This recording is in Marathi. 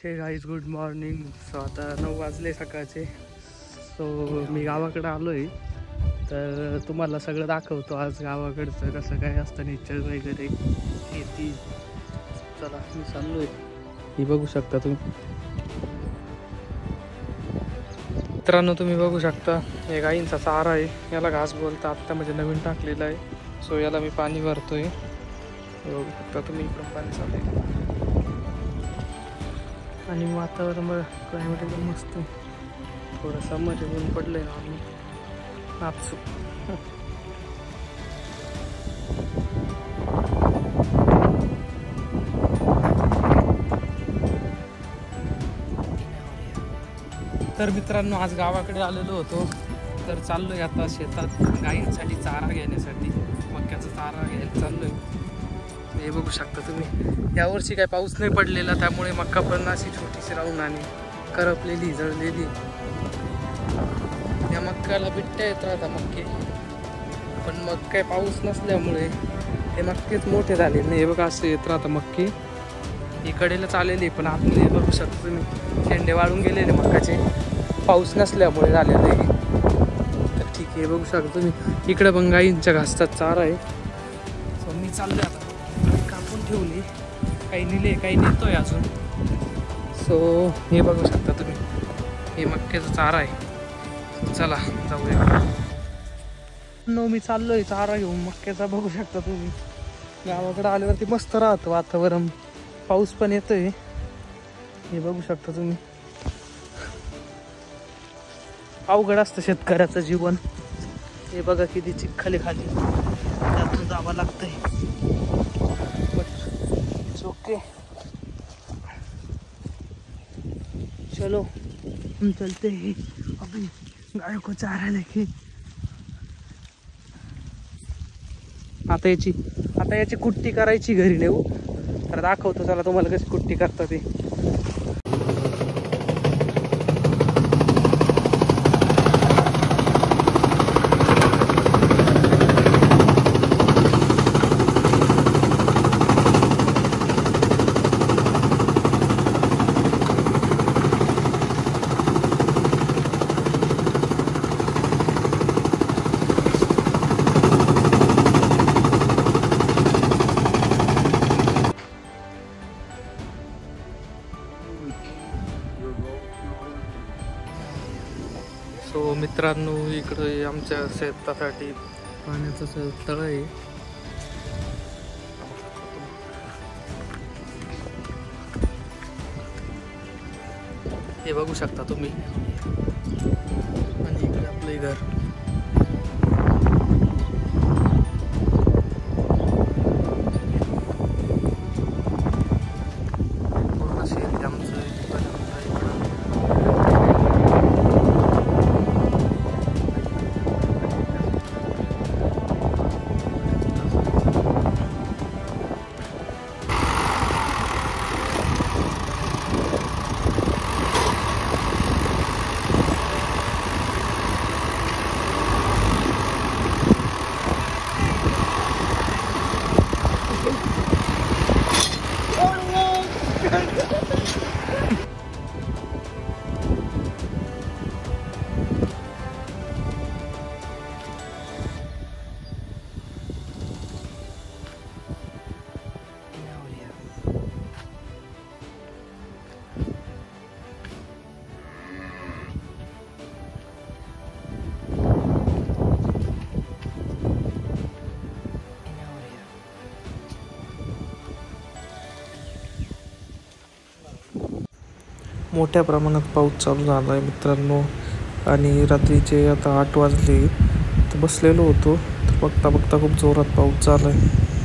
हे गाईज गुड मॉर्निंग. सो आता 9 वाजले सकाळचे. सो मी गावाकडे आलो आहे, तर तुम्हाला सगळं दाखवतो आज गावाकडचं कसं काय असतं, नेचर वगैरे, शेती. चला मी चाललो आहे. ही बघू शकता तुम्ही मित्रांनो, तुम्ही बघू शकता हे गाईंचा चारा आहे. याला घास बोलता, आत्ता म्हणजे नवीन टाकलेला आहे. सो याला मी पाणी भरतोय. बघू शकता तुम्ही, इकडून पाणी चालू आहे आणि वातावरण बघा, क्लायमेट एकदम मस्त आहे. थोडं समर ऊन पडलंय ना, आम्ही नाचू. तर मित्रांनो, आज गावाकडे आलेलो होतो, तर चाललोय आता शेतात गाईंसाठी चारा घेण्यासाठी. मक्याचा चारा घ्यायला चाललोय. हे बघू शकता तुम्ही, यावर्षी काही पाऊस नाही पडलेला, त्यामुळे मक्का पण अशी छोटीशी राहून आणि करपलेली, जळलेली. या मक्याला बिट्ट्या येत राहता मक्के, पण मग काय पाऊस नसल्यामुळे हे मक्केच मोठे झाले नाही. हे बघा असे येत राहता मक्के. इकडेला चाललेले, पण आतमध्ये बघू शकता तुम्ही शेंडे वाळून गेलेले मक्काचे, पाऊस नसल्यामुळे झालेले. तर ठीक आहे, बघू शकता तुम्ही इकडे पण गाईंच्या घासतात चारा आहे. सो मी चाललोय आता. कापून ठेवले, काही नेले, काही नेतोय अजून. सो हे बघू शकता तुम्ही, हे मक्याचा चारा आहे. चला जाऊया. मी चाललोय चारा घेऊन मक्याचा. बघू शकता तुम्ही, गावाकडे आल्यावरती मस्त राहतं वातावरण, पाऊस पण येतोय. हे बघू शकता तुम्ही, अवघड असतं शेतकऱ्याचं जीवन. हे बघा किती चिखल खाली, त्यातून जावं लागतंय. ओके, चलो हम चलते हैं अभी गाय को चारा लेके. आता याची कुट्टी करायची घरी नेऊ, तर दाखवतो चला तुम्हाला कशी कुट्टी करतात ते. सो मित्रांनो, इकडे आमच्या शेतासाठी पाण्याचं तळ आहे. हे बघू शकता तुम्ही, आणि इकडे आपले घर. पूर्ण शेत आमचं. मोठ्या प्रमाणात पाऊस चालू झाला आहे मित्रांनो, आणि रात्रीचे आता 8 वाजले. तर बसलेलो होतो, तर बघता बघता खूप जोरात पाऊस झाला आहे.